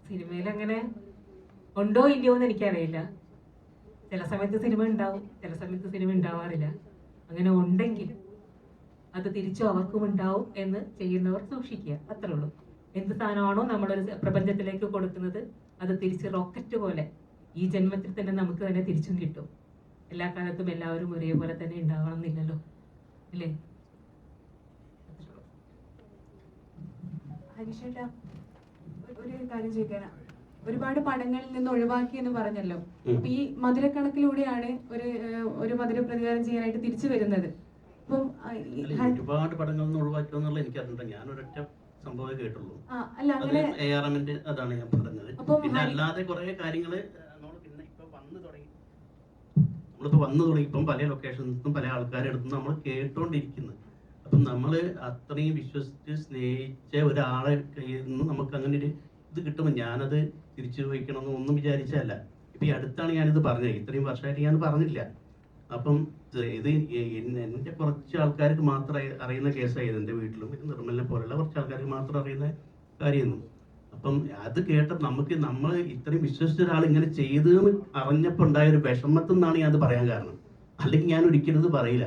സിനിമയിൽ അങ്ങനെ ഉണ്ടോ ഇല്ലയോ എന്ന് എനിക്കറിയില്ല. ചില സമയത്ത് സിനിമ ഉണ്ടാവും, ചില സമയത്ത് സിനിമ ഉണ്ടാവാറില്ല. അങ്ങനെ ഉണ്ടെങ്കിൽ അത് തിരിച്ചു അവർക്കും ഉണ്ടാവും എന്ന് ചെയ്യുന്നവർ സൂക്ഷിക്കുക, അത്രേ ഉള്ളൂ. എന്ത് സാധനമാണോ നമ്മളൊരു പ്രപഞ്ചത്തിലേക്ക് കൊടുക്കുന്നത് അത് തിരിച്ച് റോക്കറ്റ് പോലെ ഈ ജന്മത്തിൽ തന്നെ നമുക്ക് തന്നെ തിരിച്ചും കിട്ടും. എല്ലാ കാലത്തും എല്ലാവരും ഒരേപോലെ തന്നെ ഉണ്ടാവണം എന്നില്ലല്ലോ, അല്ലേ? ഹരിഷേട്ടാ, ഒരു കാര്യം ചോദിക്കാനാ, ഒരുപാട് പടങ്ങളിൽ നിന്ന് ഒഴിവാക്കി എന്ന് പറഞ്ഞല്ലോ. അപ്പൊ ഈ മധുരക്കണക്കിലൂടെയാണ് ഒരു മധുര പ്രതികാരം ചെയ്യാനായിട്ട് തിരിച്ചു വരുന്നത്. അപ്പം ഒരുപാട് പടങ്ങളിൽ നിന്ന് ഒഴിവാക്കി എന്നുള്ള എനിക്കറിയില്ല. ഞാൻ ഒരൊറ്റ സംഭവമേ കേട്ടുള്ളൂ. ARM-ന്റെ അതാണ് ഞാൻ പറഞ്ഞത്. പിന്നെ അല്ലാതെ കുറെ കാര്യങ്ങള് നമ്മളിപ്പോ വന്നു തുടങ്ങി ഇപ്പം പല ലൊക്കേഷൻസും പല ആൾക്കാരുടെ അടുത്തും നമ്മൾ കേട്ടോണ്ടിരിക്കുന്നത്. അപ്പം നമ്മള് അത്രയും വിശ്വസിച്ച് സ്നേഹിച്ച ഒരാളെ കയ്യിൽ നിന്ന് നമുക്ക് അങ്ങനെ ഒരു ഇത് കിട്ടുമ്പോൾ ഞാനത് തിരിച്ചു വയ്ക്കണമെന്ന് ഒന്നും വിചാരിച്ചല്ല. ഇപ്പൊ ഈ അടുത്താണ് ഞാനിത് പറഞ്ഞത്. ഇത്രയും വർഷമായിട്ട് ഞാൻ പറഞ്ഞില്ല. അപ്പം ഇത് എൻ്റെ കുറച്ച് ആൾക്കാർക്ക് മാത്രം അറിയുന്ന കേസായിരുന്നു. എൻ്റെ വീട്ടിലും നിർമ്മലിനെ പോലുള്ള കുറച്ച് ആൾക്കാർക്ക് മാത്രം അറിയുന്ന കാര്യമായിരുന്നു. അപ്പം അത് കേട്ടപ്പോൾ നമ്മൾ ഇത്രയും വിശ്വസിച്ച ഒരാൾ ഇങ്ങനെ ചെയ്തതെന്ന് അറിഞ്ഞപ്പോൾ ഉണ്ടായ ഒരു വിഷമത്തിൽ നിന്നാണ് ഞാൻ അത് പറയാൻ കാരണം. അല്ലെങ്കിൽ ഞാൻ ഒരിക്കലും ഇത് പറയില്ല.